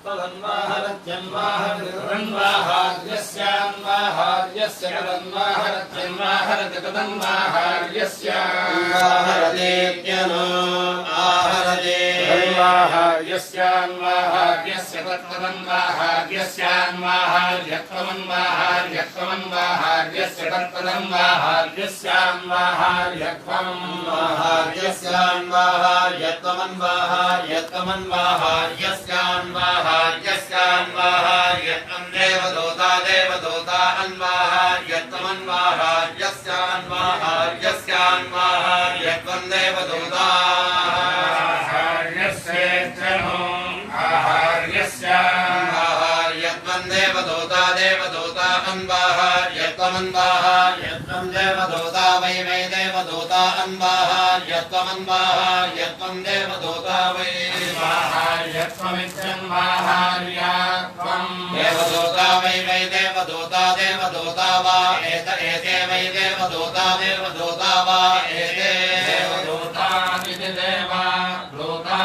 तदन्वाहरत्यन्वाहरत्यन्वाहर्यस्यान्वाहर्यस्य तदन्वाहरत्यन्वाहरत्यन्वाहरदेत्यनो आहरदे तन्वाहर्यस्यान्वाहर्यस्य तत्तदन्वाहर्यस्यान्वाहर्यत्वमन्वाहर्यत्वमन्वाहर्यस्य तत्तदन्वाहर्यस्यान्वाहर्यत्वमन्वाहर्यत्वमन्वाहर्यस्यान्वाहर्यत्वं देवदूता देवदूता अन्वाहर्यस्यान्वाहर्यस्यान्वाहर्यस्यान्वाहर्यत्वं देवदूता आहार्यत्वं देवदूता देवदूता अन्वाहर्यत्वमन्वाहर्यत्वं देवदूता वै वै देवदूता अन्वाहर्यत्वमन्वाहर्यत्वं देवदूता वै स्वाहार्यत्वमित्यन्वाहार्यत्वं देवदूता वै वै देवदूता देवदूता वा एत एते वै देवदूता देवदूता वा एते देवदूता इति देवा दूता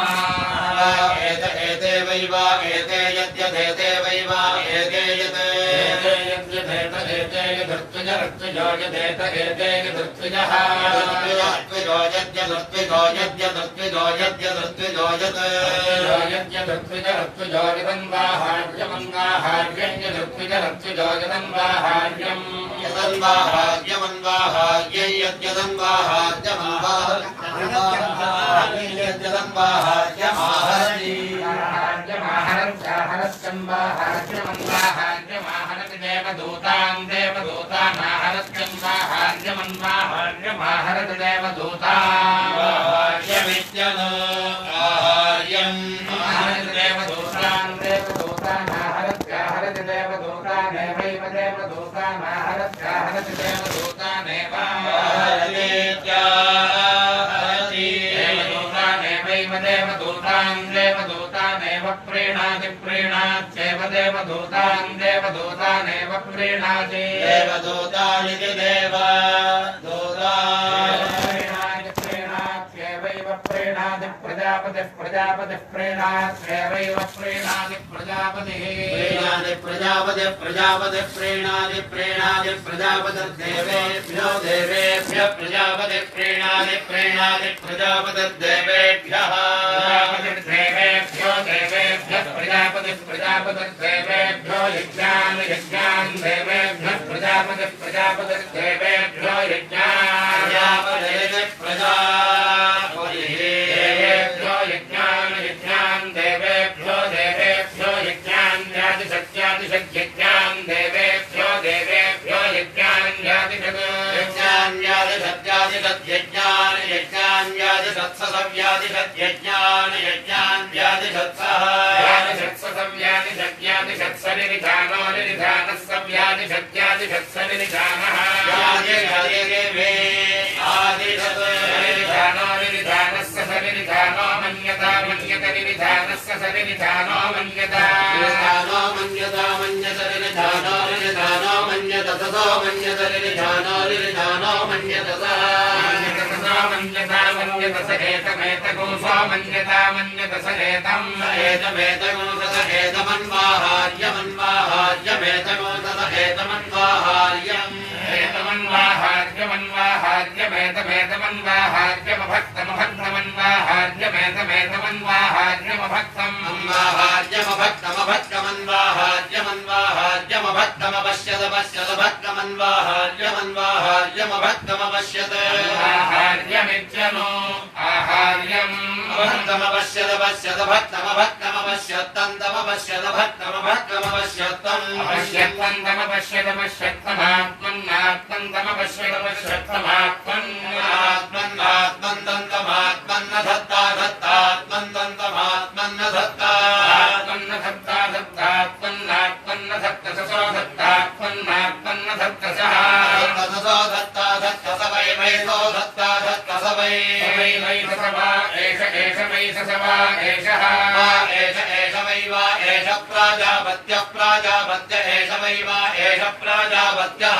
एत एते वै वा एते यद्यदेते वै वा एते यत् ऋत्विजो यदेत एते ऋत्विजः ऋत्विजो यद्यदृत्विजो यद्यदृत्विजो यद्यदृत्विजो यत् ऋत्विजो यदन्वाहार्यमन्वाहार्यं ऋत्विजो यदन्वाहार्यम् यदन्वाहार्यमन्वाहार्यं यद्यदन्वाहार्यमन्वाहार्यमाहरति आहरत्यन्वाहार्यमन्वाहार्यमाहरति देवदूतां देवदूतानाहरत्यन्वाहार्यमन्वाहार्यमाहरति देवदूता आहार्यमित्यनो आहार्यम् आहरति देवदूतां देवदूतानाहरत्याहरति देवदूतानेवैव देवदूतानाहरत्याहरति देवदूतानेव आहरतीत्याहरति देवदूतानेवैव देवदूतां देवदूतानेव प्रीणाति प्रीणात्येव देवदूतां देवदूतानेव प्रीणाति देवदूतानिति देवदूता प्रीणात्येवैव प्रीणाति प्रजापतिः प्रजापतिः प्रीणात्येवैव प्रीणाति प्रजापतिः प्रीणाति प्रजापतिः प्रजापतिः प्रीणाति प्रीणाति प्रजापतिर्देवेभ्यो देवेभ्यः प्रजापतिः प्रीणाति प्रीणाति प्रजापतिर्देवेभ्यः प्रजापतिर्देवेभ्यो देवेभ्यः प्रजापतिः प्रजापतिर्देवेभ्यो यज्ञान् यज्ञान् देवेभ्यः प्रजापतिः प्रजापतिर्देवेभ्यो यज्ञान् प्रजापतिरिति प्रजापतिः देवेभ्यो यज्ञान् यज्ञान् देवेभ्यो देवेभ्यो यज्ञान् यातिसत्यातिसत्यज्ञान् देवेभ्यो देवेभ्यो यज्ञान् यातिसत् यज्ञान्यादिसत्यादिसत्यज्ञान् यज्ञान्यादिसत्सव्यादिसत्यज्ञान् यज्ञान्यादिसत्सः यातिसत्सव्यातिसत्यातिसत्सनिधानो निधानः सव्यातिसत्यातिसत्सनिधानः निधानो निधानस्य सनिधानो मन्यता मन्यत निधानस्य सनिधानो मन्यता निधानो मन्यता मन्यत निधानो निधानो मन्यत ततो मन्यत निधानो निधानो मन्यत मन्यता मन्यत स एतमेतगुंसो मन्यता मन्यत स एतम् एतमेतगुंसत एतमन्वाहार्यमन्वाहार्यमेतगुंसत एतमन्वाहार्यम् एतमन्वाहार्यमन्वाहार्यमेतमेतमन्वाहार्यमभक्तम् अन्वाहार्यमभक्तमभक्तमन्वाहार्यमन्वाहार्यमभक्तमपश्यत पश्यत भक्तमन्वाहार्यमन्वाहार्यमभक्तमपश्यत आहार्यमित्यनो आहार्यम् भक्तमपश्यत पश्यत भक्तमभक्तमपश्यत्तन्तमपश्यत भक्तमभक्तमपश्यत्तम् अपश्यत्तन्तमपश्यत पश्यत्तमात्मन्नात्मन्तमपश्यत पश्यत्तमात्मन्नात्मन्तन्तमात्मन्न धत्ता धत्तात्मन्तन्तमात्मन्न धत्ता आत्मन्न धत्ता धत्तात्मन्नात्मन्न धत्त ससो धत्तात्मन्नात्मन्न धत्त सः धत्तसो धत्ता धत्तस वै वै सो धत्ता धत्तस वै वै वै सवा एष एष वै सवा एषः एष एष वै वा एष प्राजापत्य प्राजापत्य एष वै वा एष प्राजापत्यः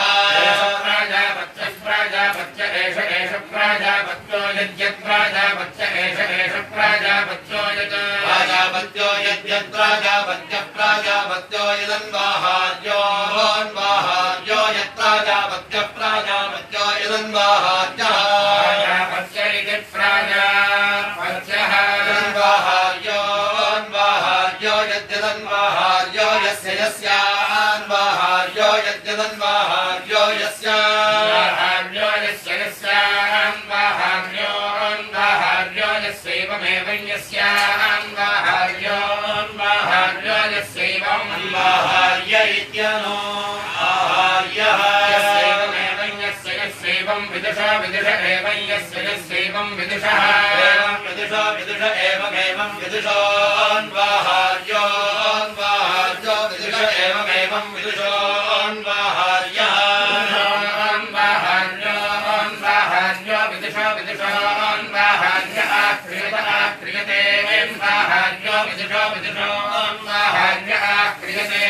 प्राजापत्यः प्राजापत्य एष एष प्राजापत्यो यद्यत्प्राजापत्य एष एष प्राजापत्यो यत् प्राजापत्यो यद्यत्प्राजापत्य प्राजापत्यो यदन्वाहार्योऽन्वाहार्यो यत्प्राजापत्य प्राजापत्यो यदन्वाहार्यः प्राजापत्य इति प्राजापत्यः यदन्वाहार्योऽन्वाहार्यो यद्यदन्वाहार्यो यस्य यस्यान्वाहार्यो यद्यदन्वाहार्यो यस्यान्वाहार्यो यस्य यस्यान्वाहार्योऽन्वाहार्यो यस्यैवमेव यस्यान्वाहार्योऽन्वाहार्यो यस्यैवम् अन्वाहार्य इत्यनो आहार्यः यस्यैवमेव यस्य यस्यैवं विदुषा विदुष एव यस्य यस्यैवं विदुषः विदुष विदुष एवमेवं विदुषोऽन्वाहार्योऽन्वाहार्यो विदुष एवमेवं विदुषोऽन्वाहार्यः अन्वाहार्यो विदुषो विदुषोऽन्वाहार्य आक्रियत आक्रियते अन्वाहार्यो विदुषो विदुषोऽन्वाहार्य आक्रियते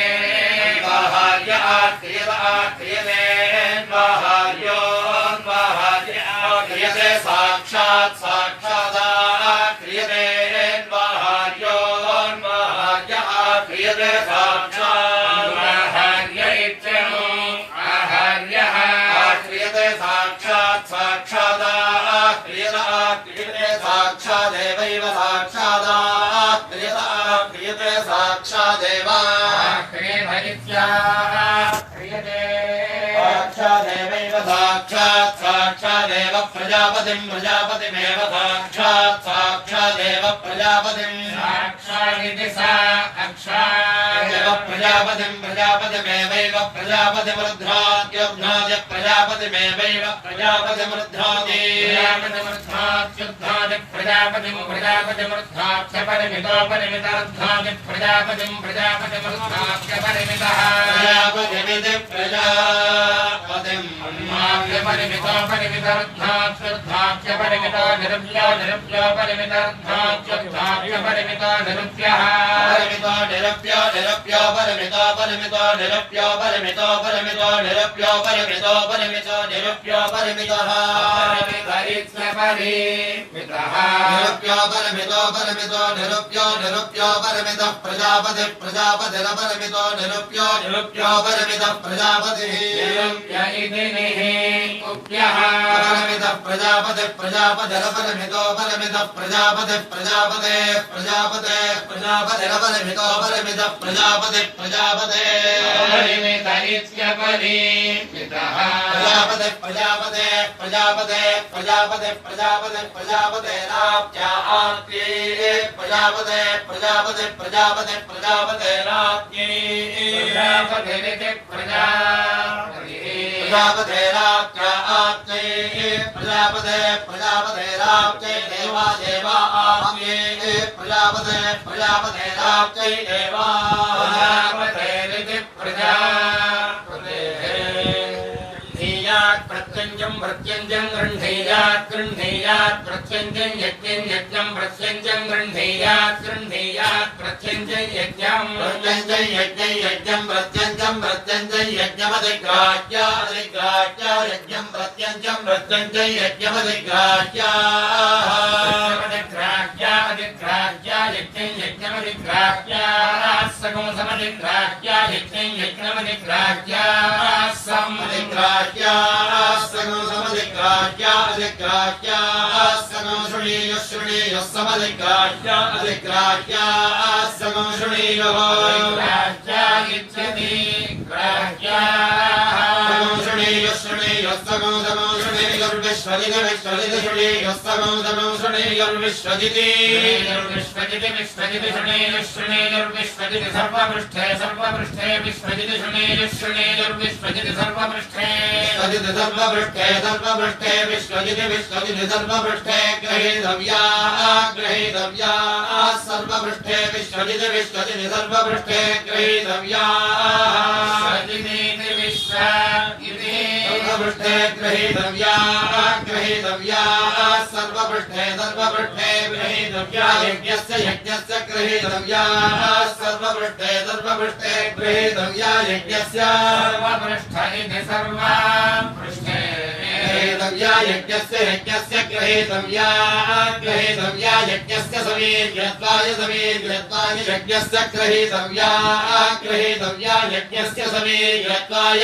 अन्वाहार्य आक्रियत आक्रियते अन्वाहार्योऽन्वाहार्य आक्रियते साक्षात् साक्षादाक्रियते अन्वाहार्योऽन्वाहार्य आक्रियते साक्षात् अन्वाहार्य इत्यनो आहार्यः आक्रियते साक्षात् साक्षादाक्रियत आक्रियते साक्षादेवैव साक्षादाक्रियत आक्रियते साक्षादेव आक्रियत इत्याक्रियते साक्षादेवैव साक्षात् साक्षादेव प्रजापतिं प्रजापतिमेव साक्षात् साक्षादेव प्रजापतिं साक्षादिति सा देव प्रजापतिं प्रजापतिमेवैव प्रजापतिमृध्राद्योध्नाद्य प्रजापतिमेवैव प्रजापतिमृध्रादि प्रजापतिमृध्रात्युद्धादि प्रजापतिं प्रजापतिमृध्राक्षपरिमितोपरिमितरुद्धादि प्रजापतिं प्रजापतिमृध्राक्षपरिमितः प्रजापतिमिति प्रजापतिम् परिमितरुद्धाक्षुद्धाक्षपरिमितो निरुप्यो निरुप्यो परिमितरुद्धाक्षुद्धाक्षपरिमितो निरुप्यः परिमितो निरुप्यो निरुप्यो परिमितो परिमितो निरुप्यो परिमितो परिमितो निरुप्यो परिमितो परिमितो निरुप्यो परिमितः निरुप्यो परिमितो परिमितो निरुप्यो निरुप्यो परिमितः प्रजापतिः प्रजापतिरपरिमितो निरुप्यो निरुप्यो परिमितः प्रजापतिः अपरिमितः प्रजापतिः प्रजापतिरपरिमितो परिमितः प्रजापतिः प्रजापते प्रजापते प्रजापतिरपरिमितो परिमितः प्रजापतिः प्रजापते प्रजापते प्रजापते प्रजापते प्रजापते प्रजापते प्रजापतेराप्त्या आप्त्ये प्रजापते प्रजापते प्रजापते प्रजापतेराप्त्ये प्रजापतेराप्त्या आप्त्ये प्रजापते प्रजापतेराप्त्ये देवा देवा आप्त्ये प्रजापते प्रजापतेराप्त्ये देवा प्रत्यञ्जं प्रत्यञ्जं गृह्णीयात् गृह्णीयात् प्रत्यञ्जं यज्ञं यज्ञं प्रत्यञ्जं गृह्णीयात् गृह्णीयात् प्रत्यञ्जं यज्ञं प्रत्यञ्जं यज्ञं यज्ञं प्रत्यञ्जं प्रत्यञ्जं यज्ञमधिग्राह्य अधिग्राह्य यज्ञं प्रत्यञ्जं प्रत्यञ्जं यज्ञमधिग्राह्य अधिग्राह्य अधिग्राह्य यज्ञं यज्ञमधिग्राह्य सगं समधिग्राह्य यज्ञं यज्ञमधिग्राह्य समधिग्राह्य सगं समधिग्राह्य अधिग्राह्य सगं शृणीयो शृणीयो समधिग्राह्य अधिग्राह्य सगं शृणीयो सगं शृणीयो शृणीयो सगं सगं शृणीयोर्विश्वजिति विश्वजिति शृणीयो सगं सगं शृणीयोर्विश्वजिति विश्वजिति विश्वजिति शृणीयुर्विश्वजिति सर्वपृष्ठे सर्वपृष्ठे विश्वजिति शृणीयुर्विश्वजिति सर्वपृष्ठे विश्वजिति सर्वपृष्ठे सर्वपृष्ठे विश्वजिति विश्वजिति सर्वपृष्ठे ग्रहीतव्या ग्रहीतव्या सर्वपृष्ठे विश्वजिति विश्वजिति सर्वपृष्ठे ग्रहीतव्या सर्वपृष्ठे ग्रहीतव्या ग्रहीतव्या सर्वपृष्ठे सर्वपृष्ठे ग्रहीतव्या यज्ञस्य यज्ञस्य ग्रहीतव्या सर्वपृष्ठे सर्वपृष्ठे ग्रहीतव्या यज्ञस्य सर्वपृष्ठ इति सर्वपृष्ठे ग्रहीतव्या यज्ञस्य यज्ञस्य ग्रहीतव्या ग्रहीतव्या यज्ञस्य सवीर्यत्वाय सवीर्यत्वाय यज्ञस्य ग्रहीतव्या ग्रहीतव्या यज्ञस्य सवीर्यत्वाय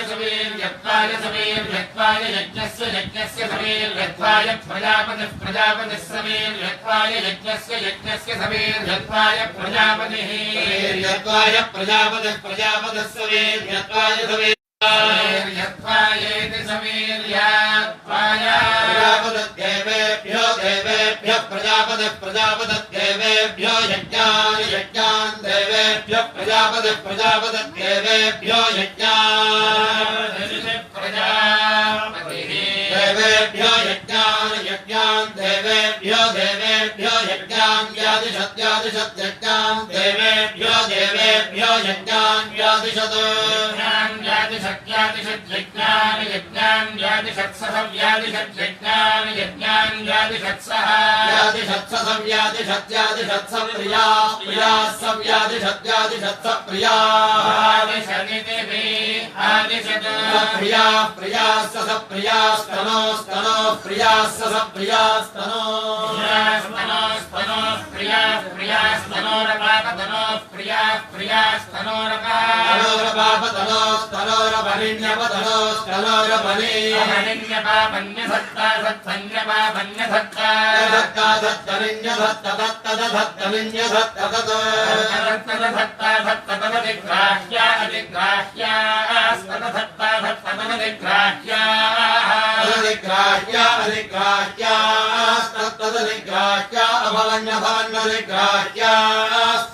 सवीर्यत्वाय सवीर्यत्वाय यज्ञस्य यज्ञस्य सवीर्यत्वाय प्रजापतिः प्रजापतिः सवीर्यत्वाय यज्ञस्य सवीर्यत्वाय प्रजापतिः सवीर्यत्वाय प्रजापतिः प्रजापतिः सवीर्यत्वाय सवीर्यत्वायेति सवीर्यत्वाय प्रजापतिर्देवेभ्यो देवेभ्यः प्रजापतिः प्रजापतिर्देवेभ्यो यज्ञान् यज्ञान् देवेभ्यः प्रजापतिः प्रजापतिर्देवेभ्यो यज्ञान् देवेभ्यो यज्ञान् यज्ञान् देवेभ्यो देवेभ्यो यज्ञान् व्यादिशत्यादिशत्यज्ञान् देवेभ्यो देवेभ्यो यज्ञान् व्यादिशत् व्यादिशत्यादिशत्यज्ञान् यज्ञान् व्यादिशत्सह व्यादिशत्यज्ञान् यज्ञान् व्यादिशत्सह व्यादिशत्सह व्यादिशत्यादिशत्स प्रिया प्रियाः स व्यादिशत्यादिशत्स प्रियाः आदिशत् प्रियाः प्रियाः स प्रियास्तनो स्तनो प्रियाः स प्रियास्तनो स्तनोः प्रियाः प्रियास्तनोरपापतनोः प्रियाः प्रियास्तनोरपापतनोः स्तनोरपनिन्यपतनोः स्तनोरपनि सत्सन्यपापन्यसत्ता धत्ता धत्तनिन्यधत्त धत्तदधत्तनिन्यधत्त धत्ता धत्तदधिग्राह्या अधिग्राह्या स्तनधत्ता धत्तदधिग्राह्या अधिग्राह्या अधिग्राह्या तत्तदधिग्राह्या अभवन्नभवन्नधिग्राह्या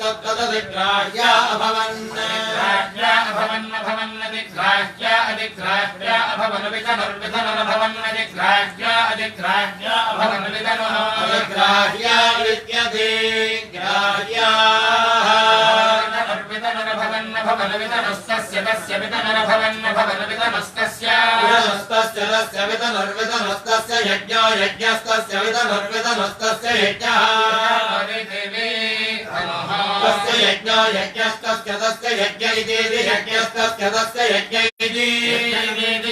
तत्तदधिग्राह्या अभवन्नग्राह्या अभवन्नभवन्नधिग्राह्या अधिग्राह्या अभवन्विधनर्विधनभवन्नधिग्राह्या अधिग्राह्या अभवन्विधनः अधिग्राह्या इत्यधिग्राह्याः भवन्नभवन्नभवन्विधनस्तस्य तस्य विधनरभवन्नभवन्विधनस्तस्य तस्य विधनर्विधनस्तस्य यज्ञो यज्ञस्तस्य विधनर्विधनस्तस्य यज्ञः तस्य यज्ञो यज्ञस्तस्य तस्य यज्ञ इति यज्ञस्तस्य तस्य यज्ञ इति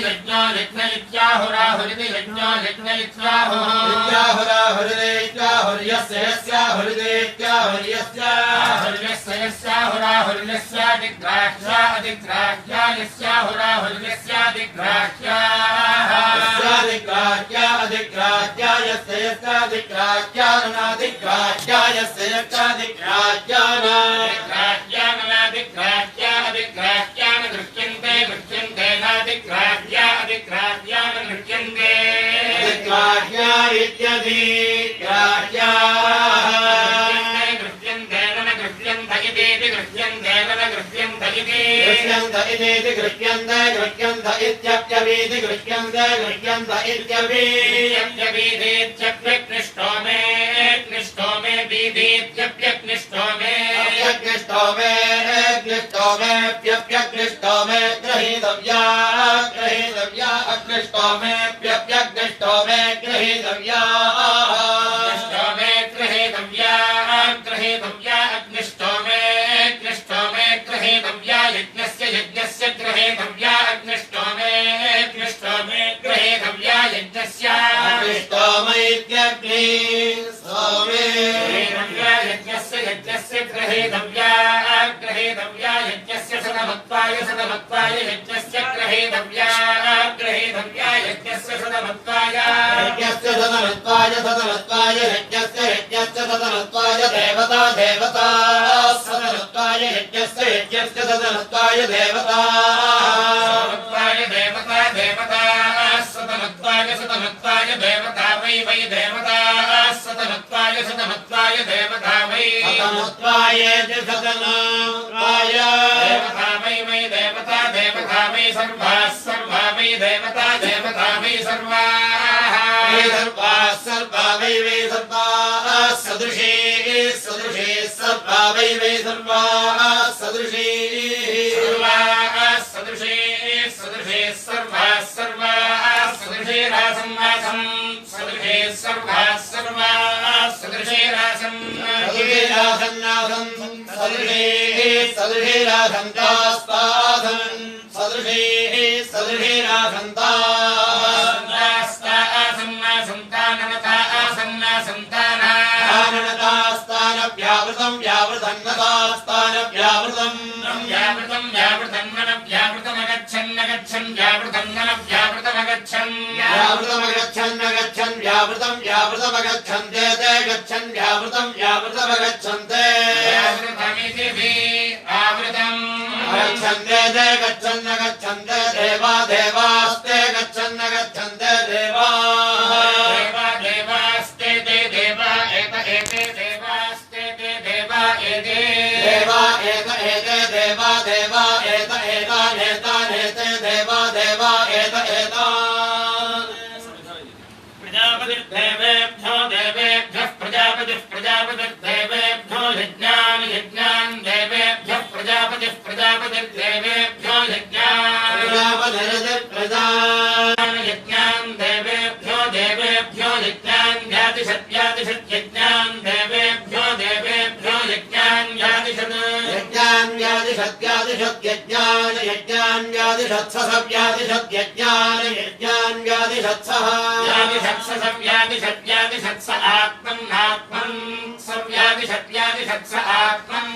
यज्ञो यज्ञ इत्याहुराहुरिति यज्ञो यज्ञ इत्याहुः इत्याहुराहुरित्याहुर्यस्य यस्याहुरिति इत्याहुर्यस्य यस्याहुराहुर्यस्यादिग्राह्या अधिग्राह्या यस्याहुराहुर्यस्यादिग्राह्या यस्यादिग्राह्या अधिग्राह्या यस्य यस्यादिग्राह्यानादिग्राह्या यस्य यस्यादिग्राह्यानादिग्राह्या अधिग्राह्यान् गृह्यन्ते गृह्यन्ते नादिग्राह्या अधिग्राह्या न गृह्यन्ते अधिग्राह्या इत्यधिग्राह्याः गृह्यन्ते न गृह्यन्त इति गृह्यन्ते न गृह्यन्त इति गृह्यन्त इति गृह्यन्ते गृह्यन्त इत्यप्यवीति गृह्यन्ते गृह्यन्त इत्यप्यवीधेत्यप्यक्निष्टो मे क्निष्टो मे वीधेत्यप्यक्निष्टो मे अप्यक्निष्टो मे क्लिष्टो मे प्यप्यक्निष्टो मे ग्रहीतव्या ग्रहीतव्या अक्लिष्टो मे प्यप्यक्निष्टो मे ग्रहीतव्या क्निष्टो मे ग्रहेतव्या ग्रहेतव्या अग्निष्टो मे ग्रहेतव्या यज्ञस्य ग्रहेतव्या अग्निष्टो मे ग्रहेतव्या यज्ञस्य अक्लिष्टो मैत्यग्नि सोमे यज्ञस्य ग्रहेतव्या यज्ञस्य सदमत्वाय यज्ञस्य ग्रहेतव्या यज्ञस्य सदमत्वाय यज्ञस्य सदमत्वाय यज्ञस्य सदमत्वाय देवता सदमत्वाय यज्ञस्य सदमत्वाय देवता सदमत्वाय देवता वै देवता सदमत्वाय देवता वै सदमत्वाय सदमत्वाय देवता वै देवता वै सर्वा वै देवता वै सर्वाः सर्वा वै सर्वाः सदृशी सर्वा वै सर्वाः सदृशी सर्वाः सदृशेरासं सर्वाः सदृशेरासं सदृशेरासन्तास्तासन् सदृशेरासन्ताः स्थानव्यावृतं व्यावृतन्नतास्थानव्यावृतं व्यावृतं व्यावृतमगच्छन्नगच्छन् व्यावृतन्नव्यावृतमगच्छन् व्यावृतमगच्छन्नगच्छन् व्यावृतं व्यावृतमगच्छन्ते ते गच्छन् व्यावृतं व्यावृतमगच्छन्ते व्यावृतमिति आवृतम् गच्छन्ते ते गच्छन्नगच्छन्ते देवा देवास्ते गच्छन्नगच्छन्ते देवा देवास्ते ते देवा एते देवास्ते ते देवा एते देवा एते देवा देवा एतानेते देवा देवा एतान् प्रजापतिर्देवेभ्यो देवेभ्यः प्रजापतिर्देवेभ्यो यज्ञान् देवेभ्यः प्रजापतिर्देवेभ्यो यज्ञान् यज्ञान् देवेभ्यो यज्ञान् यातिषद्यज्ञान् देवेभ्यो यज्ञान् यातिषद् व्यादिषत्स आत्मन्नात्मन् सव्यादिषत्स आत्मन्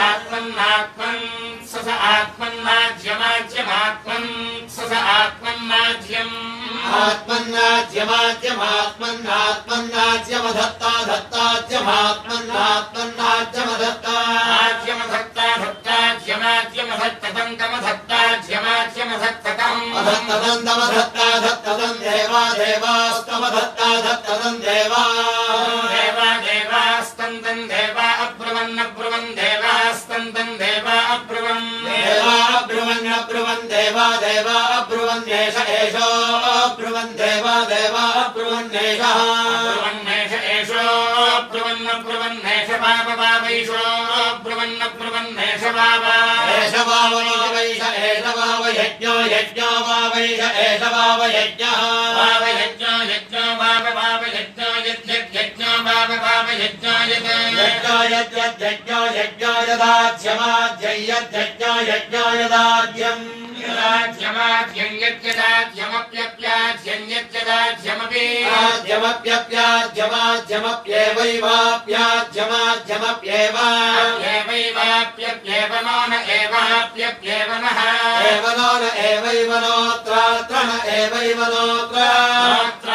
आत्मन्नात्मन् स आत्मन्नाज्यमाज्यमात्मन् स आत्मन्नाज्यम् आत्मन्नाज्यमात्मन्नात्मन्नाज्यमधत्ता धत्ताज्यमात्मन्नात्मन्नाज्यमधत्ता धत्ताज्यमाज्यमधत्ततन्तमधत्ताज्यमाज्यमधत्ततम् अधत्तदन्तमधत्ता धत्तदं देवा देवास्तमधत्ता धत्तदं देवा देवास्तन्दन् देवा अब्रुवन् देवास्तन्दन् देवा अब्रुवन् देवा अब्रुवन्नेष एषो अब्रुवन् देवा अब्रुवन्नेषः एषो अब्रुवन्नेष वावैषो अब्रुवन्नेष वावा एष वावैष एष वावयज्ञो यज्ञो वावैष एष वावयज्ञः वावयज्ञो वावयज्ञो यज्ञो वावयज्ञो यज्ञो यदाज्यमाज्ययज्ञो यज्ञो यदाज्यम् यज्ञदाज्यमप्यप्याज्यमपि आज्यमप्यप्याज्यमाज्यमप्येवैवाप्याज्यमाज्यमप्येव एवैवाप्यप्येव नो न एवाप्यप्येव नः एव नो न एवैव नोऽत्र न एवैव नोऽत्र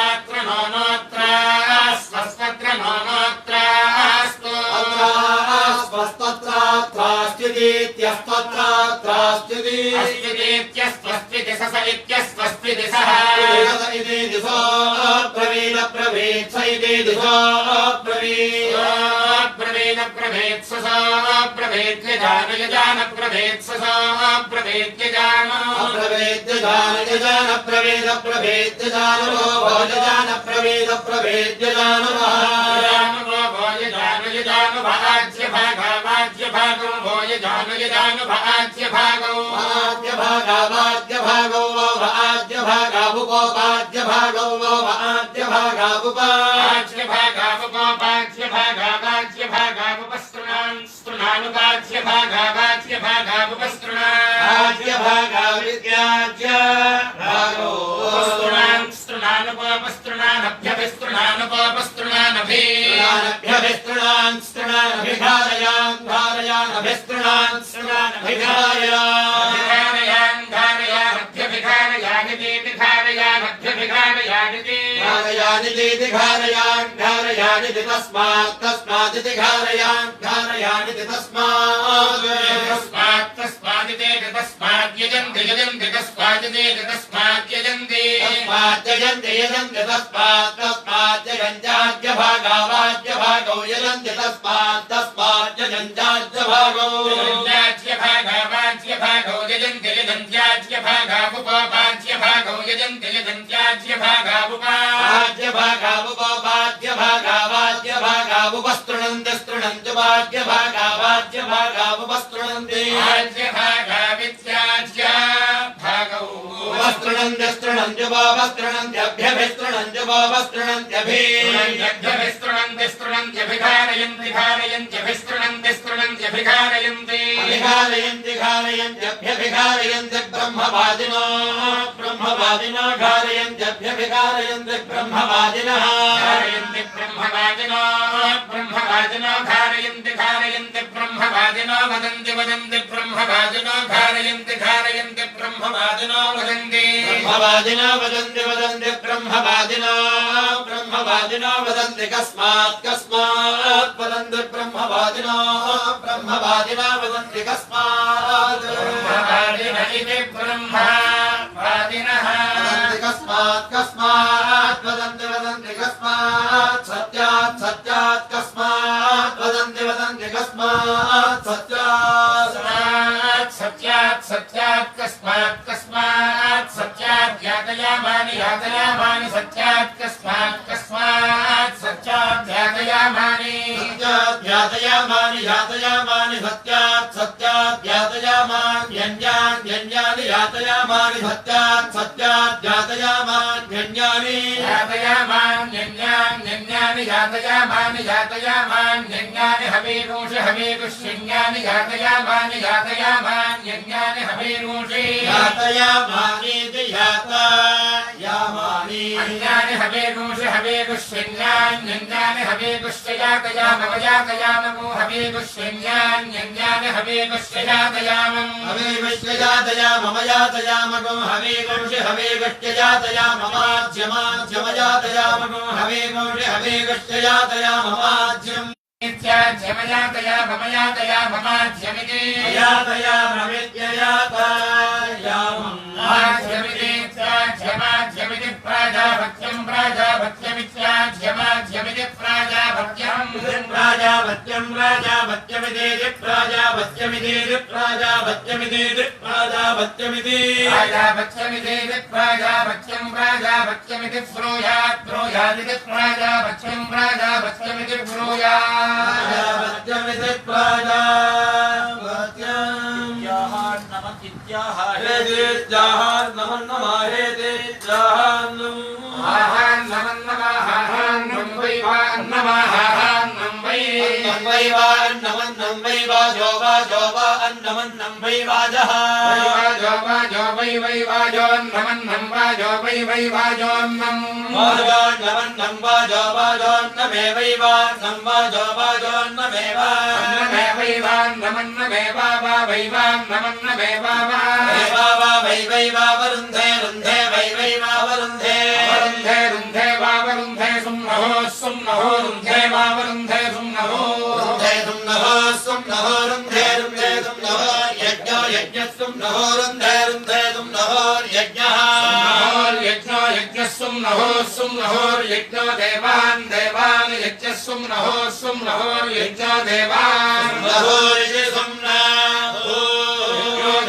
नो नोऽत्र स्वस्वत्र नो नोऽत्रास्तु स्वस्त्वत्रास्त्युदीत्यस्त्वत्रास्त्युदीत्यस्त्वस्त्विति सस इत्यस्त्वस्त्विति सः इति दिशो अब्रवीद स इति दिशो अब्रवीत् ससो यजान प्रभेत् ससो यजान वस्त्रण ब्रह्मवादिनो ब्रह्मवादिनो घारयन्त्यभ्यभिघारयन्ति ब्रह्मवादिनः घारयन्ति ब्रह्मवादिनो ब्रह्मवादिनो घारयन्ति घारयन्ति ब्रह्मवादिनो वदन्ति वदन्ति ब्रह्मवादिनो घारयन्ति घारयन्ति ब्रह्मवादिनो वदन्ति ब्रह्मवादिनो वदन्ति वदन्ति ब्रह्मवादिनो ब्रह्मवादिनो वदन्ति कस्मात् कस्मात् वदन्ति ब्रह्मवादिनो ब्रह्मवादिनो वदन्ति कस्मात् ब्रह्मवादिनः इति ब्रह्मवादिनः वदन्ति कस्मात् कस्मात् वदन्ति वदन्ति कस्मात् सत्यात् सत्यात् कस्मात् वदन्ति वदन्ति कस्मात् सत्यात् सत्यात् सत्यात् कस्मात् कस्मात् सत्यात् यातयामानि यातयामानि सत्यात् कस्मात् कस्मात् सत्यात् यातयामानि सत्यात् यातयामानि यातयामानि सत्यात् सत्यात् यातयामानि यञ्जानि यञ्जानि यातयामानि सत्यात् सत्यात् यातयामानि यञ्जानि यातयामानि यञ्जानि यञ्जानि यातयामानि यातयामानि यञ्जानि हवीगुंषि हवीगुष्यञ्जानि यातयामानि यातयामानि यञ्जानि हवीगुंषि यातयामानीति यातयामानि यञ्जानि हवीगुंषि हवीगुष्यञ्जानि यञ्जानि हवीगुष्य यातयामव यातयामगो हवीगुष्यञ्जानि यञ्जानि हवीगुष्य यातयामं हवीगुष्य यातयामव यातयामगो हवीगुंषि हवीगुष्य यातयाममाज्यमाज्यम यातयामगो हवीगुंषि हवीगुष्य यातयाममाज्यम् इत्याज्यमयातया ममयातया ममाज्यमिति यातया ममित्ययातयामम् आज्यमिति इत्याज्यमाज्यमिति प्राजापत्यम् प्राजापत्यमित्याज्यमाज्यमिति प्राजापत्यम् प्राजापत्यम् प्राजापत्यमिति प्राजापत्यमिति प्राजापत्यमिति प्राजापत्यमिति प्राजापत्यमिति प्राजापत्यम् प्राजापत्यमिति ब्रूयात् ब्रूयादिति प्राजापत्यम् प्राजापत्यमिति ब्रूयात् प्राजापत्यमिति प्राजापत्यम् याहार नमः इत्याहार हेदित्याहार नमः नमः हेदित्याहार आहार नमः नमः आहार नमः नमः आहार नमः नमः नमः वाजो वाजो वा नमः नमः वाजः वाजो वाजो वै वै वाजो नमः नमः वाजो वै वै वाजो नमः वाजो नमः नमः वाजो वाजो नमः वै वा नमः वाजो वाजो नमः वा नमः वै वा नमः नमः वा वा वै वा नमः नमः वा वा वै वै वा वरुन्धे रुन्धे वै वै वा वरुन्धे वरुन्धे रुन्धे वा वरुन्धे सुम्नहो सुम्नहो रुन्धे वा वरुन्धे सुम्नहो रुन्धे सुम्नहो सुम्नहो रुन्धे रुन्धे सुम्नहो यज्ञो यज्ञः सुम्नहो रुन्धे रुन्धे सुम्नहो यज्ञः यज्ञो यज्ञः सुम्नहो सुम्नहो यज्ञो देवान् देवान् यज्ञः सुम्नहो सुम्नहो यज्ञो देवान् सुम्नहो यज्ञ सुम्नहो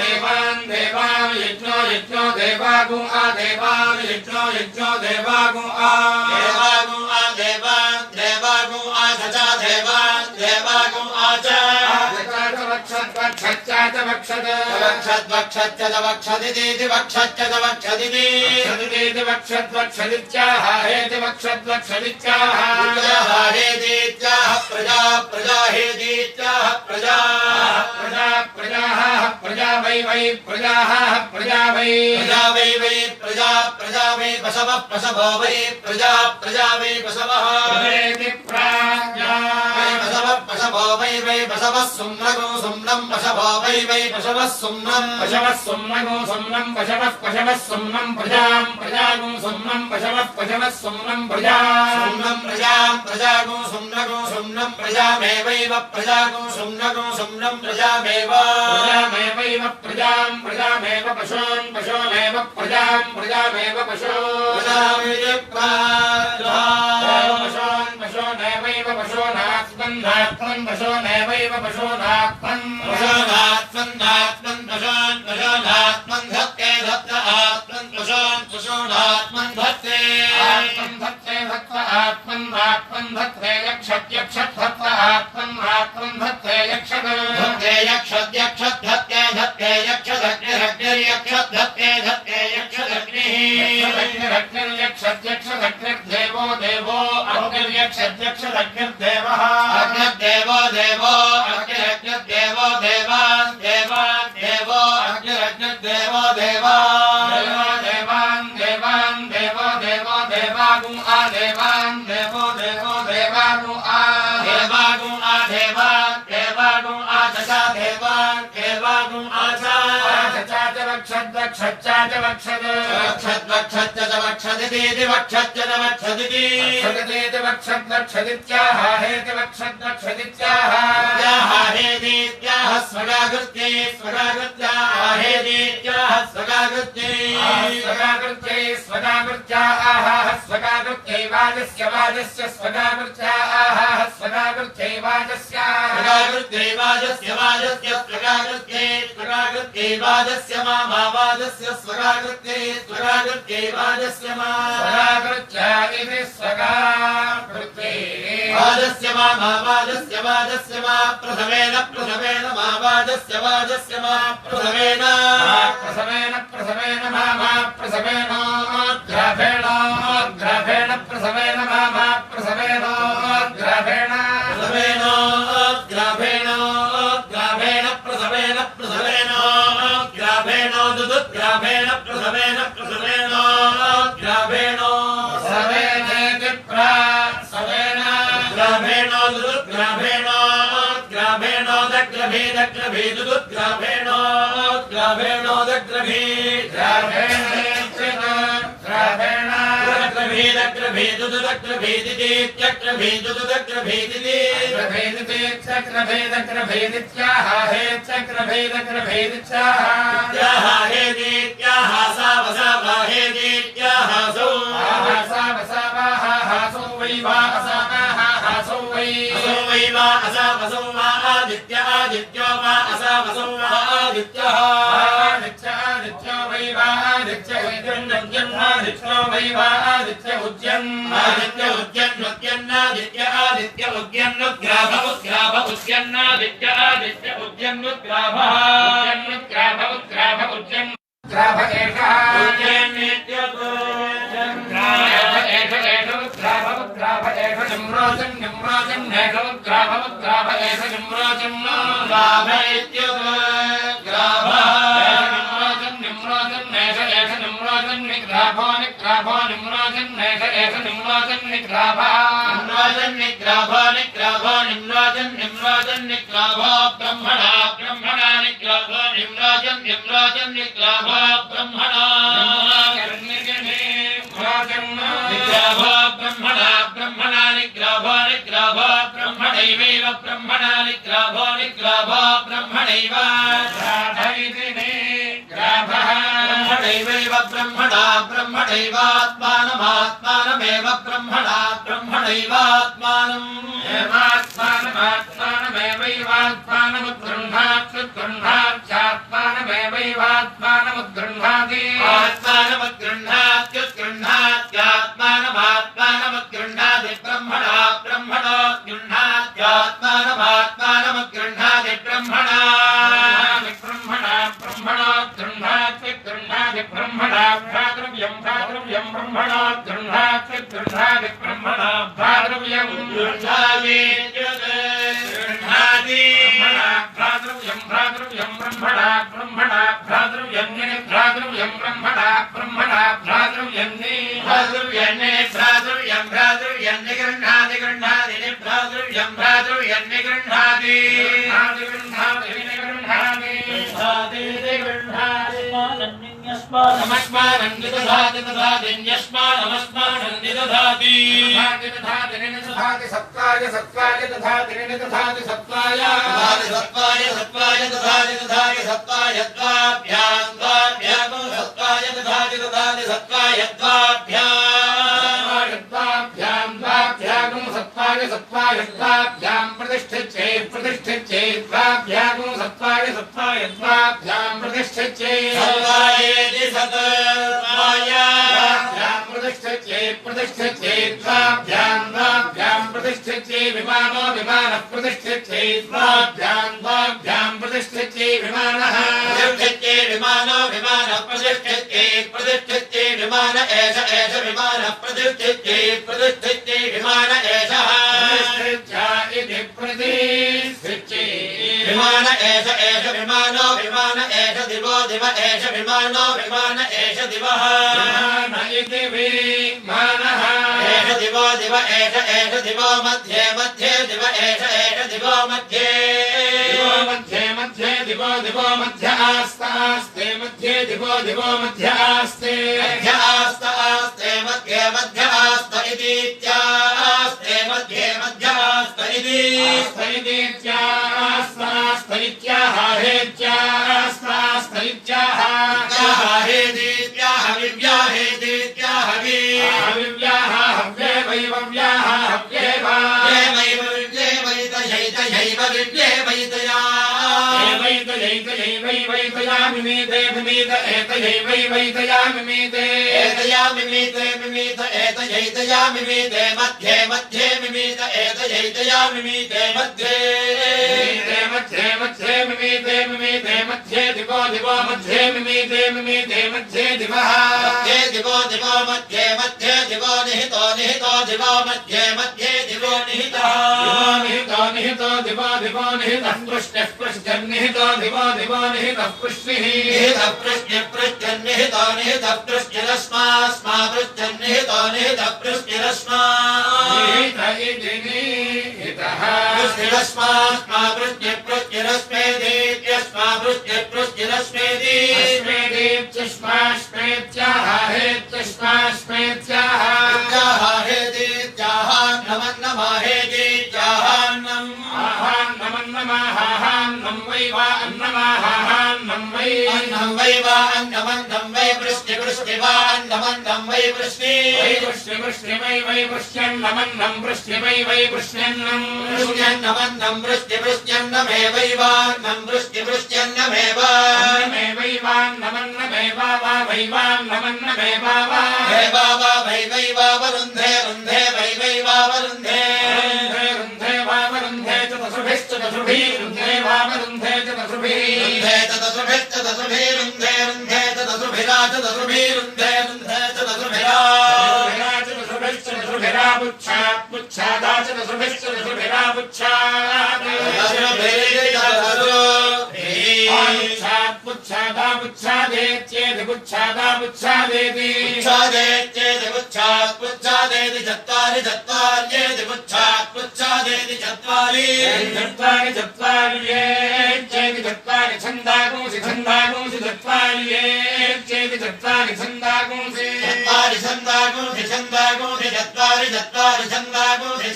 देवान् देवान् यज्ञो यज्ञो देवागु आ देवान् यज्ञो यज्ञो देवागु आ देवागु आ देवान् देवागु आ सचा देवान् देवागु आ च वक्षत् वक्षत् वक्षत् वक्षत् वक्षदिति वक्षत् वक्षदिति वक्षत् वक्षदित्याह हेति वक्षत् वक्षदित्याह हेतीत्याह प्रजा प्रजा हेतीत्याह प्रजा प्रजा प्रजाः प्रजा वै वै प्रजाः प्रजा वै वै प्रजा प्रजा वै पशवः पशवो वै प्रजा प्रजा वै पशवः पशवः पशवो वै वै पशवः सुम्नगो सुम्नं पशवो वै वै पशवः सुम्नं पशवः सुम्नगो सुम्नं पशवः पशवः सुम्नं प्रजां प्रजागो सुम्नं पशवः पशवः सुम्नं प्रजा सुम्नं प्रजां प्रजागो सुम्नगो सुम्नं प्रजामेवैव प्रजागो सुम्नगो सुम्नं प्रजामेव प्रजामेवैव प्रजां प्रजामेव पशून् पशूनेव प्रजां प्रजामेव पशून् पशून् पशूनेवैव पशूनात्मन्नात्मन् पशूनेवैव पशूनात्मन् पशूनात्मन्नात्मन् पशून् पशूनात्मन् धत्ते धत्त आत्मन् पशून् पशूनात्मन् धत्ते आत्मन् धत्ते धत्त आत्मन् आत्मन् धत्ते यक्षत् यक्षत् धत्त आत्मन् आत्मन् धत्ते यक्षत् धत्ते यक्षत् यक्षत् धत्ते धत्ते यक्षदग्निरग्निर्यक्षत् धत्ते धत्ते यक्षदग्निः अग्निर्यक्षदग्निर्देवो देवो अग्निर्यक्षदग्निर्देवः अग्निर्देवो देवो अग्निर्देवो देवान् देवान् देवो अग्निर्देवो देवान् देवान् देवान् देवो देवो देवागुं आ देवान् देवो देवो देवागुं आ देवागुं आ देवान् देवागुं आ दशा देवान् देवागुं आ च वक्षद् वक्षच्च वक्षद् वक्षद् वक्षच्च वक्षदिति वक्षच्च वक्षदिति वक्षदिति वक्षद् वक्षदित्याह हेति वक्षद् वक्षदित्याह हेतीत्याह स्वगाकृत्यै स्वगाकृत्याह हेतीत्याह स्वगाकृत्यै स्वगाकृत्यै स्वगाकृत्याह स्वगाकृत्यै वाजस्य वाजस्य स्वगाकृत्याह स्वगाकृत्यै वाजस्य स्वगाकृत्यै वाजस्य वाजस्य स्वगाकृत्यै स्वगाकृत्यै वाजस्य मा वाजस्य स्वगाकृत्यै स्वगाकृत्यै वाजस्य मा स्वगाकृत्या इति स्वगाकृत्यै वाजस्य मा वाजस्य वाजस्य मा प्रथमेन प्रथमेन मा वाजस्य वाजस्य मा प्रथमेन प्रथमेन प्रथमेन मा प्रथमेन ग्राभेण ग्राभेण प्रथमेन मा प्रथमेन ग्राभेण प्रथमेन ग्राभेण ग्राभेण प्रथमेन प्रथमेन ग्राभेण दुदुद्ग्राभेण प्रथमेन प्रथमेन ग्राभेण सवेनेति सवेन ग्राभेण दुदुद्ग्राभेण ग्राभेण दग्रभे दग्रभे दुदुद्ग्राभेण ग्राभेण दग्रभे ग्राभेणेति ग्राभेण दग्रभे दग्रभे दुदुदग्रभे दिदित्यग्रभे दुदुदग्रभे दिदि ग्रभे दिदित्यग्रभे दग्रभे दित्याह हेत्यग्रभे दग्रभे दित्याह त्याह हेदित्याह सावसाव हेदित्याह सौ सावसावाह सौ वै वा असावाह सौ वै वा असावसौ वा आदित्य आदित्यो वा असावसौ वा आदित्यः आदित्य आदित्यो वै वा आदित्य उद्यन्नादित्यो वै वा आदित्य उद्यन् आदित्य उद्यन्नुद्यन्नादित्य आदित्य उद्यन्नुद्ग्राभ उद्ग्राभ उद्यन्नादित्य आदित्य उद्यन्नुद्ग्राभः उद्यन्नुद्ग्राभ उद्ग्राभ उद्यन् ग्राभ एषः उद्यन्नित्यतो ग्राभ एष एष उद्ग्राभ उद्ग्राभ एष निम्रोचन् निम्रोचन् एष उद्ग्राभ उद्ग्राभ एष निम्रोचन् ग्राभ इत्यतो ग्राभः निम्रोचन् निम्रोचन् एष एष निम्रोचन् निग्राभो निग्राभो निम्रोचन् एष एष निम्रोचन् निग्राभः निम्रोचन् निग्राभो निग्राभो निम्रोचन् निम्रोचन् निग्राभो ब्रह्मणा ब्रह्मणा निग्राभो निम्रोचन् निम्रोचन् निग्राभो ब्रह्मणा निग्राभो ब्रह्मणा ब्रह्मणा निग्राभो निग्राभो ब्रह्मणैवैव ब्रह्मणा निग्राभो निग्राभो ब्रह्मणैव ग्राभः ब्रह्मणैवैव ब्रह्मणा ब्रह्मणैवात्मानमात्मानमेव ब्रह्मणा ब्रह्मणैवात्मानम् आत्मानमेवैवात्मानमुद्गृह्णात्यात्मानमेवैवात्मानमुद्गृह्णाति आत्मानमुद्गृह्णात्युत्गृह्णात्यात्मानमात्मानमुद्गृह्णाति ब्रह्मणा ब्रह्मणोत्गृह्णात्यात्मानमात्मानमुद्गृह्णाति ब्रह्मणा ब्रह्मणा ब्रह्मणोत्गृह्णात्युत्गृह्णाति ब्रह्मणा भ्रातृव्यं भ्रातृव्यं ब्रह्मणोत्गृह्णात्युत्गृह्णाति ब्रह्मणा भ्रातृव्यं गृह्णाति भ्रातृव्यं भ्रातृव्यं ब्रह्मणा ब्रह्मणा भ्रातृव्यन्ये भ्रातृव्यं ब्रह्मणा ब्रह्मणा भ्रातृव्यन्ये भ्रातृव्यन्ये भ्रातृव्यं भ्रातृव्यन्ये गृह्णाति गृह्णाति भ्रातृव्यं भ्रातृव्यन्ये गृह्णाति गृह्णाति गृह्णाति गृह्णाति नमस्मानन्दिदधाति नमस्मानन्दिदधाति सत्त्वाय सत्त्वाय दधाति दधाति सत्त्वाय सत्त्वाय सत्त्वाय दधाति दधाति सत्त्वाय द्वाभ्यां द्वाभ्यां सत्त्वाय दधाति दधाति सत्त्वाय द्वाभ्यां द्वाभ्यां द्वाभ्यां सत्त्वाय सत्त्वाय द्वाभ्यां प्रतिष्ठिते प्रतिष्ठिते द्वाभ्यां सत्त्वाय सत्त्वाय द्वाभ्यां प्रतिष्ठिते सत्त्वायेति सत्त्वाय द्वाभ्यां प्रतिष्ठिते प्रतिष्ठित्यै द्वाभ्यां द्वाभ्यां प्रतिष्ठित्यै विमानो विमानः प्रतिष्ठित्यै द्वाभ्यां प्रतिष्ठित्यै विमानः प्रतिष्ठित्यै विमानो विमानः प्रतिष्ठित्यै विमान एष विमानः प्रतिष्ठित्यै विमान एषः इति प्रतिष्ठित्यै विमान एष विमानो विमान एष दिवो दिव एष विमानो विमान एष दिवः विमान इति विमानः एष दिवो दिव एष दिवो मध्ये मध्ये दिव एष दिवो मध्ये दिवो दिवो मध्य आस्ते मध्ये दिवो मध्य आस्ते मध्ये मध्य आस्त इत्यास्ते मध्ये मध्य आस्त इत्याह हेत्याह हेदीत्याह विव्याहेदीत्याह विव्याह हव्ये वैवव्याह हव्ये वैतयैतयैव विव्ये वैतया वैतया मिमीते मिमीत एतयैवै वैतया मिमीते एतया मिमीते मिमीत एतयैतया मिमीते मध्ये मध्ये मिमीत एतयैतया मिमीते मध्ये मध्ये मिमीते मिमीते मध्ये दिवो दिवो मध्ये मिमीते मिमीते मध्ये दिवः मध्ये दिवो मध्ये मध्ये दिवो निहितो दिवो मध्ये मध्ये दिवो निहितः निहितो दिवो निहितः पृष्ठः निहितो दिवो निहितः पृष्णिः निहितः पृष्ठिरस्मा पृष्ठन्निहितो निहितः पृष्ठिरस्मा पृष्ठिरस्मा पृष्ठिरस्मेदीत्यस्मा पृष्ठिरस्मेदीत्यस्मास्मेत्याह हेत्यस्मास्मेत्याह नमन्नमाहेदीत्याहान्नं नमन्नमाहान्नं वै वा अन्नमाहान्नं वै अन्नं वै वा अन्नमन्नं वै वृष्टि वा अन्नमन्नं वै वृष्टि वृष्टि वै वृष्ट्यन्नमन्नं वृष्टि वै वृष्ट्यन्नं वृष्ट्यन्नमन्नं वृष्ट्यन्नमेवैवान्नं वृष्ट्यन्नमेवान्नमेवैवान्नमन्नमेवा वा वैवान्नमन्नमेवा वा वैवैवा वरुन्धे रुन्धे वैवैवा वरुन्धे रुन्धे वा वरुन्धे च तसुभिश्च तसुभिरुन्धे वा वरुन्धे च तसुभिरुन्धे च तसुभिश्च तसुभिरुन्धे रुन्धे च तसुभिरा च तसुभिरुन्धे रुन्धे च तसुभिरा तसुभिरा पुच्छादा च तसुभिश्च तसुभिरा पुच्छाद पुच्छादा पुच्छादेत्येति पुच्छादा पुच्छादेति पुच्छादेति चत्वारि चत्वार्येति पुच्छादेति चत्वारि चत्वार्येत्येति चत्वारि छन्दागुंसि चत्वार्येत्येति चत्वारि छन्दागुंसि चत्वारि छन्दागुंसि चत्वारि छन्दागुंसि छन्दागुंसि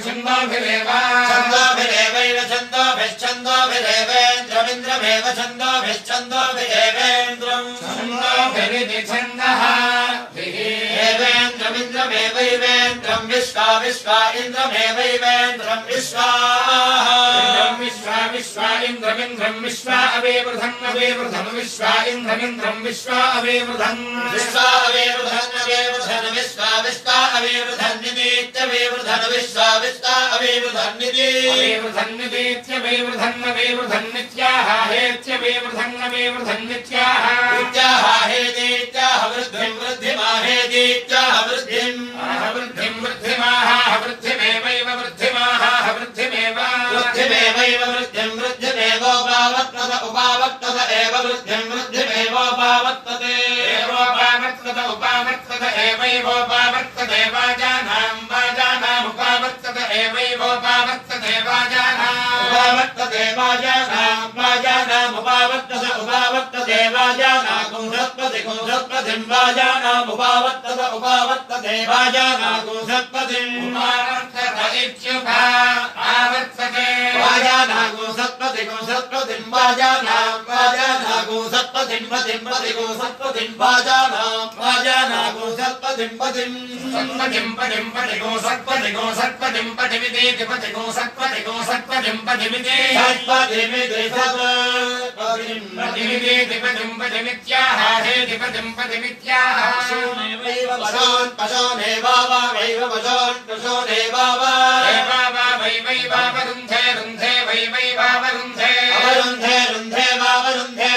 छन्दोभिरेवैव छन्दोभिरेवेन्द्रमिन्द्रमेव छन्दोभिरेवेन्द्रम् छन्दोभिरिति छन्दः देवेन्द्रमिन्द्रमेवैवेन्द्रम् विश्वा इन्द्रमेवैवेन्द्रम् विश्वा इन्द्रमिन्द्रम् विश्वा अवेवृधन् विश्वा इन्द्रमिन्द्रम् विश्वा अवेवृधन् विश्वा अवेवृधन्नितीत्यवेवृधन् विश्वा अवेवृधन्नितीत्यवेवृधन्नित्याह हेत्यवेवृधन्नवेवृधन्नित्याह हेतीत्याह वृद्धिमाहेतीत्याह वृद्धिमेवैव उपावर्तत एव वृद्धिमेवोपावर्तते उपावर्तत एवैवोपावर्तते वाजानामुपावर्तत एवैवोपावर्तते वाजानामुपावर्तत उपावर्तते वाजानाकुंसत्पतिं वाजानामुपावर्तत उपावर्तते वाजानाकुंसत्पतिं उपावर्तत इत्युपावर्तते वाजानाकुंसत्पतिं वाजानाकुंसत्पतिं सत्पतिं पतिं पतिगो सत्पतिं भाजानागो सत्पतिं पतिं सत्पतिं पतिं पतिगो सत्पतिं पतिमिति पतिगो सत्पतिं पतिमिति सत्पतिमिति सत्पतिं पतिमिति पतिमित्याह हेति पतिमित्याह पशोन् हे बाबा वैव पशोन् हे बाबा वै बाबा रुन्धे वै बाबा रुन्धे रुन्धे बाबा रुन्धे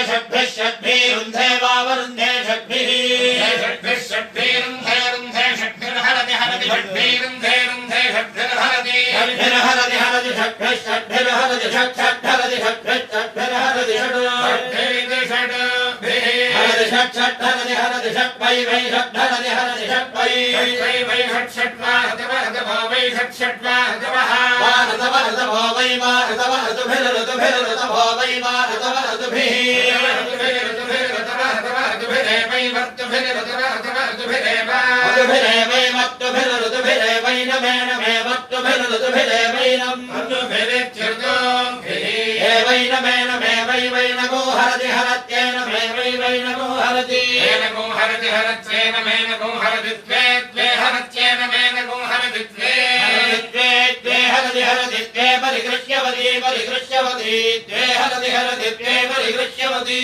षड्भिः रुन्धे बाबा रुन्धे षड्भिः रुन्धे षड्भिर्हरति षड्भिः रुन्धे षड्भिर्हरति षड्भिर्हरति षड्भिर्हरति षड्भिर्हरति हरति षड्भिः वै षड्षड्वा वै षड्षड्वा ऋतवो वै मा ऋतुभिर्भो वै मा ऋतुभिः वै वै मत्तुभिर्वै नमे मत्तुभिर्वैनम् वै नमे वै नगो हरति हरत्येन मे वै नगो हरति हरत्येन मे नगो हरति द्वे हरत्येन मे नगो हरति द्वे हरति परिगृह्यवती द्वे हरति द्वे परिगृह्यवती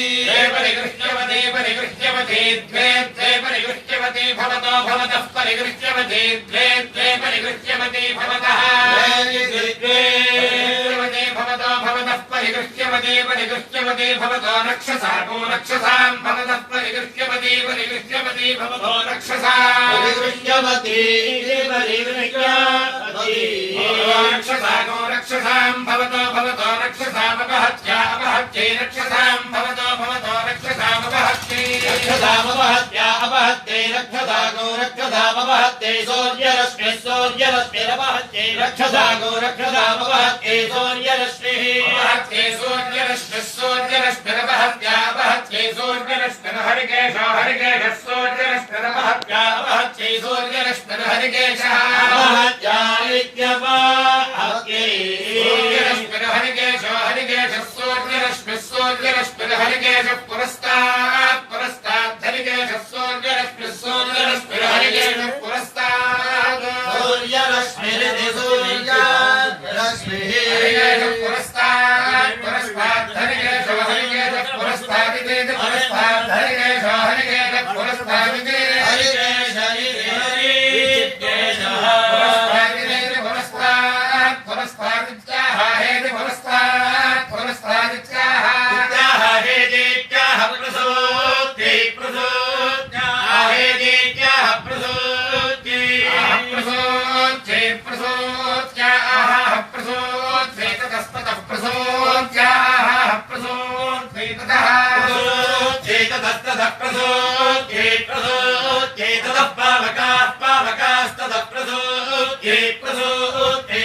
द्वे परिगृह्यवती भवतः परिगृह्यवती द्वे परिगृह्यवती भवतः भवतः परिगृह्यवती भवतो रक्षसाको रक्षसां भवतः परिगृह्यवती भवतो रक्षसा परिगृह्यवती रक्षसाको रक्षसां भवतो रक्षसामपहत्या अपहत्यै रक्षसां भवतो रक्षसामपहत्यै रक्षसामपहत्या अपहत्यै रक्षसाको रक्षसामपहत्यै सूर्यरश्मिरपहत्यै रक्षसाको रक्षसामपहत्यै सूर्यरश्मिः सूर्यरश्मिरपहत्या अपहत्यै सूर्यरश्मिर्हरिकेशो हरिकेशः सूर्यरश्मिरपहत्या अपहत्यै सूर्यरश्मिर्हरिकेशः हरिकेशो हरिकेशः सूर्यरश्मिर्हरिकेशः पुरस्तात् हरिकेशः सूर्यरश्मिर्हरिकेशः पुरस्तात् पुरस्तात् हरिकेशो हरिकेशः पुरस्तादिति हरिकेशो हरिकेशः पुरस्तादिति पुरस्तादित्याह हेति पुरस्तादित्याह हेतीत्याह प्रसूत्यै हेतीत्याह प्रसूत्यै प्रसूत्यै ततस्ततः प्रसूत्याः प्रसूत्यै ततः प्रसूत्यै ततः पावकास्ततः प्रसूत्यै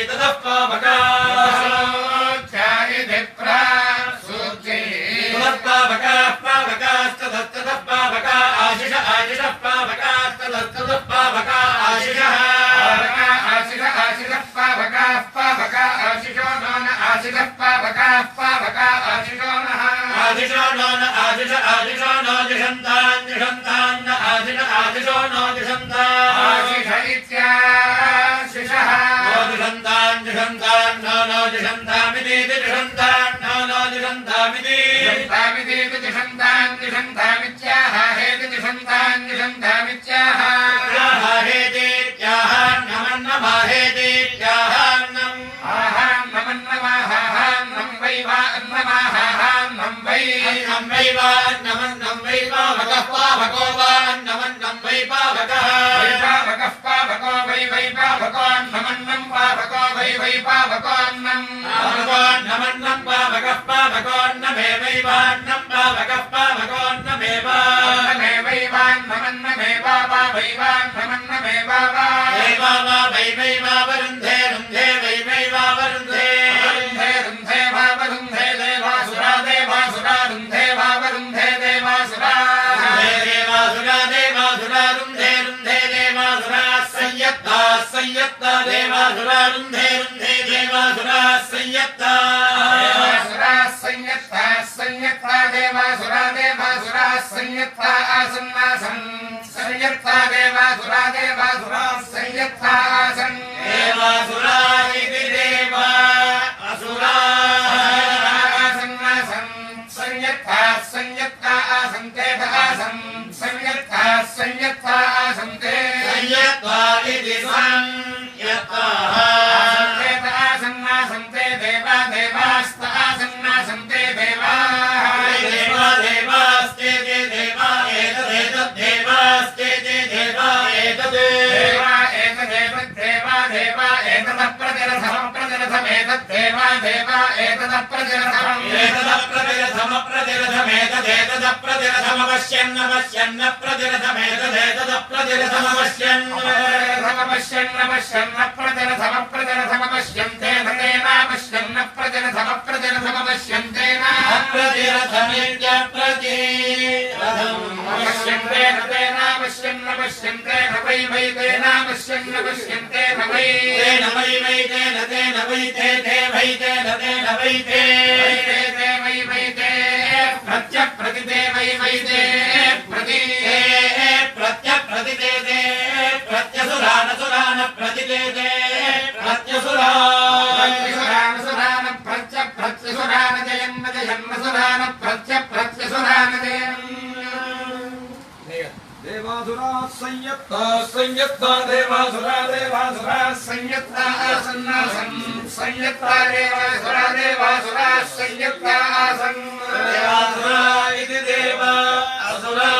ततः पावकास्त्यायिति प्रसूत्यै पावकास्ततः पावका आशिषः पावकास्ततः पावका आशिषः आशिषः पावका आशिषो नो न आशिषः पावका आशिषो नः आशिषो नो न आशिषो नो जिषन्तान्न आशिषो नो जिषन्तान् आशिष इत्याशिषः नो जिषन्तामिति जिषन्तामित्याह हेति जिषन्तामित्याह हेतीत्याह नमन्नमाहेतीत्याह नमन्नमाहान्नं वै वा अन्नमाहान्नं वै पावकः पावको वा अन्नमन्नं वै पावकः पावको वै पावकोन्नमन्नं पावको वै पावकोन्नमन्नं पावकः पावकोन्नमे वै वान्नं पावकः पावकोन्नमेव वै वान्नमन्नमे वावा वै वान्नमन्नमे वावा वै वावरुन्धे वै वावरुन्धे वावरुन्धे देवासुरा रुन्धे वावरुन्धे देवासुरा रुन्धे देवासुरा संयत्ता देवासुरा रुन्धे देवासुरा संयत्ता संयत्ता देवासुराः संयत्ता आसन्नासन् संयत्ता देवासुराः संयत्ता आसन् देवासुरा इति देवा असुरा आसन्नासन् संयत्ता आसन् ते आसन् संयत्ता आसन् ते संयत्ता इति संयत्ताः आसन्नासन्ते देवास्तासन्नासन्ते देवास्ते ते देवा एतदेतद्देवास्ते ते देवा एतदेवा देवासुरा संयत्ता देवासुरा संयत्ता आसन्नासन् संयत्ता देवासुरा संयत्ता आसन् देवासुरा इति देवा असुरा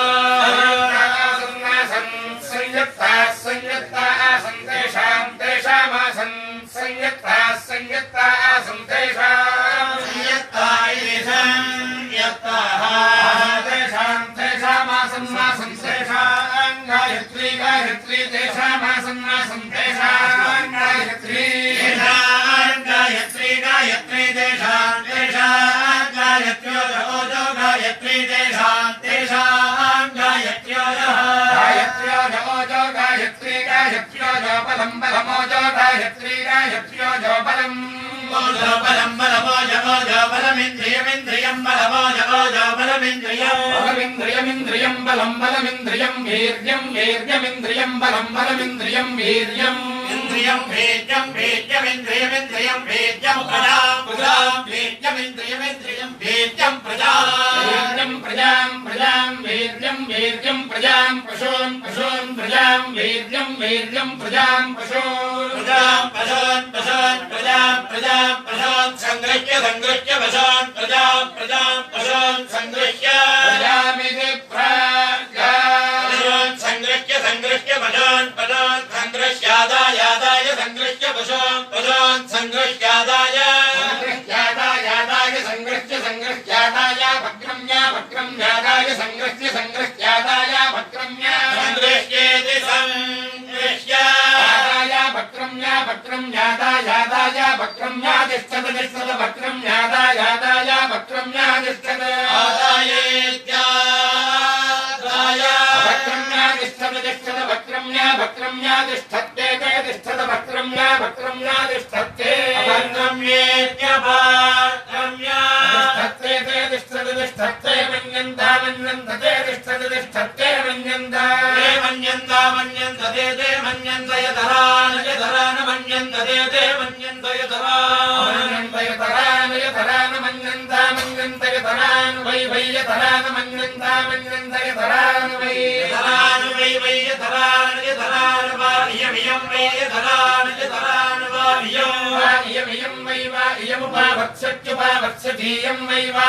आसन्नासन् संयत्ता आसन् तेषामासन् संयत्ता आसन् तेषाम् संयत्ता इति संयत्ताः तेषामासन्नासन् गायत्री तेषामासन्नासन् तेषाम् गायत्री तेषाम् गायत्र्यो ओजो गायत्री तेषाम् गायत्र्यो ओजो गायत्र्यो जो बलमोजो गायत्र्यो जो बलम् बलमिन्द्रियमिन्द्रियम् बलमोजो बलमिन्द्रियम् बलमिन्द्रियम् वीर्यमिन्द्रियम् बलमिन्द्रियम् वीर्यम् इन्द्रियम् वीर्यमिन्द्रियम् प्रजाम् वीर्यमिन्द्रियम् प्रजाम् वीर्यम् प्रजाम् पशून् प्रजाम् वीर्यम् प्रजाम् पशून् प्रजाम् संगृह्य पशून् प्रजाम् संगृह्य प्रजामिति संगृह्य पशून् संगृह्यादाय संगृह्य पशून् संगृह्यादाय संगृह्यादाय भक्रम्यादाय संगृह्यादाय भक्रम्येति संगृह्यादाय भक्रम्यादाय भक्रम्यादिष्ठद भक्रम्यादाय भक्रम्यादिष्ठद भक्रम्यादिष्ठत्ते तिष्ठद भक्रम्यादिष्ठत्ते तिष्ठत्ते मन्यन्ते तिष्ठत्ते मन्यन्ते यतरान मन्यन्ते यतरान मन्यन्ता वै यतरान मन्यन्ता यतरान वै यतरान वा इयमियं वै यतरान वा इयमियं वै वा इयमुपावत्स्यत्युपावत्स्यतीयं वै वा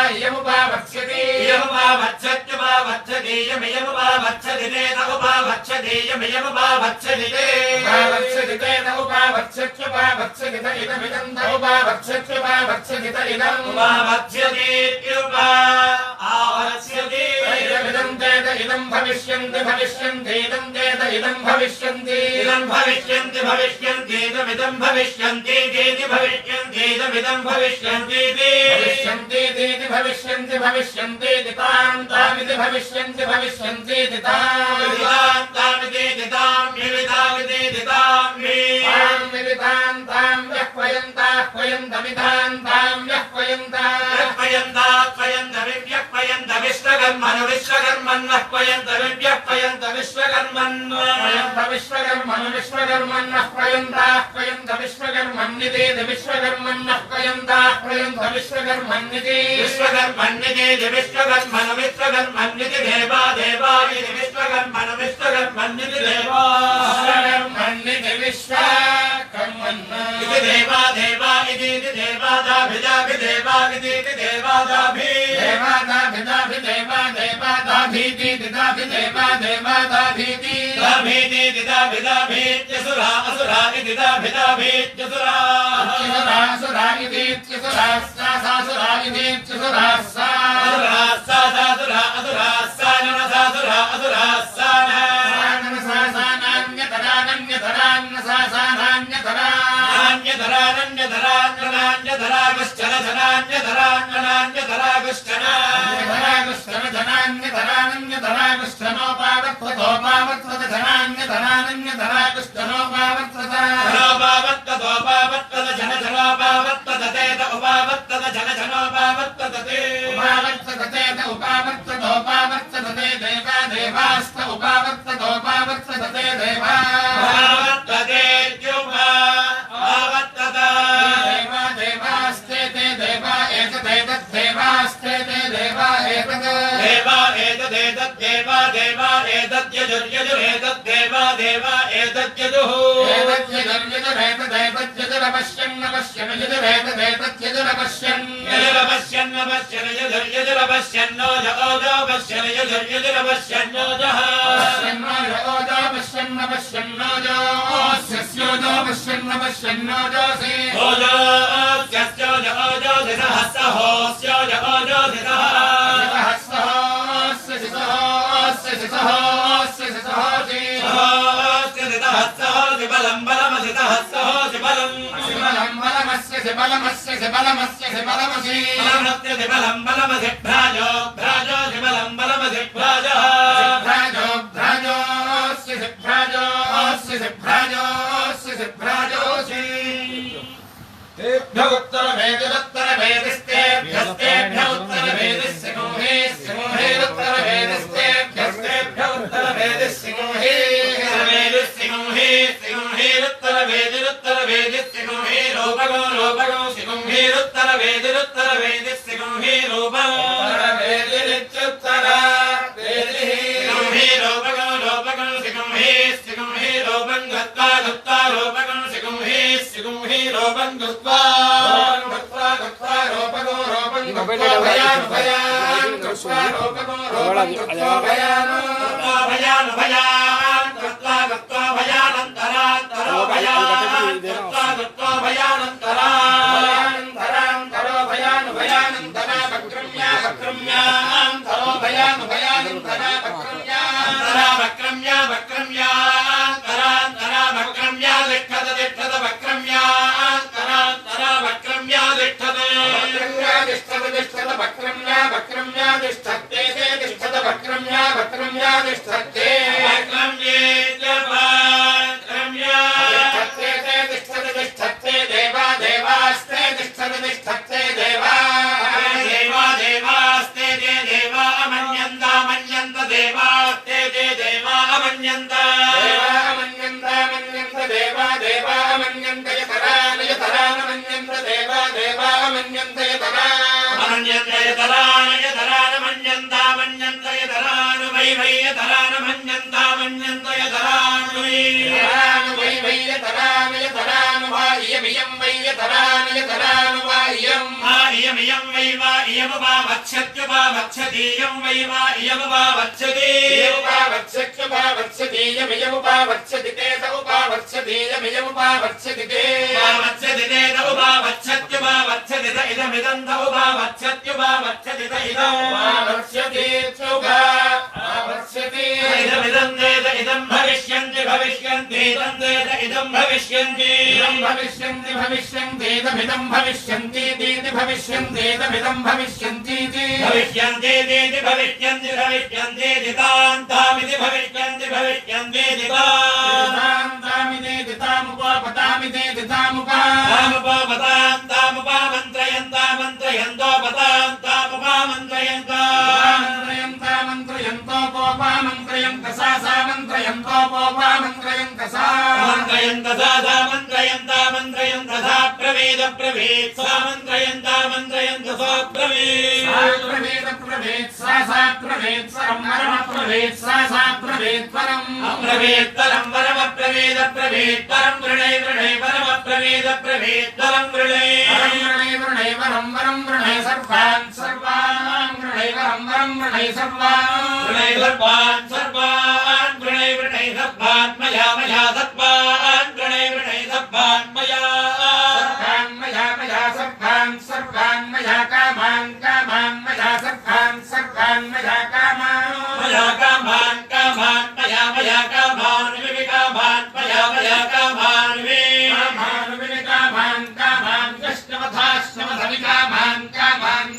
इदं भविष्यन्ति विश्वकर्मन् विश्वकर्मन्नः पयन्त विभ्यः पयन्त विश्वकर्मन् विश्वकर्मन्नः पयन्ताः पयन्त विश्वकर्मन्निति विश्वकर्मन्नः पयन्ताः पयन्त विश्वकर्मन्निति विश्वकर्मन् विश्वकर्मन्निति देवा देवा इति विश्वकर्मन् विश्वकर्मन्निति देवा विश्वकर्मन्निति विश्वकर्मन् इति देवा देवा इति देवादाभिदाभिदेवा इति देवादाभि देवादाभिदाभिदेवा देवादाभीति दिदाभिदेवा देवादाभीति दाभीति दिदाभिदाभीत्यसुरा असुरा इति दाभिदाभीत्यसुरा असुरा इति सासुरा इति असुरा सासुरा असुरा साननसासुरा असुरा मंत्रयन्ता मंत्रयन्तो पतां तामुपा मंत्रयन्ता मंत्रयन्त सा मंत्रयन्त सा प्रवेद प्रवेद सा मंत्रयन्त सा प्रवेद सा प्रवेद सरम वरम प्रवेद सा प्रवेद परम अप्रवेद परम वरम प्रवेद परम वृणय वरम प्रवेद परम वृणय वरम वृणय सर्वान् वृणय वरम वृणय सर्वान् वृणय सर्वान् मया सर्वान् वृणय सर्वान् मया सर्वान् मया कामान् मया सर्वान् मया कामान् मया कामान् मया कामान् विकामान् मया कामान् कामान् यष्टवधाश्रमधविकामान् कामान्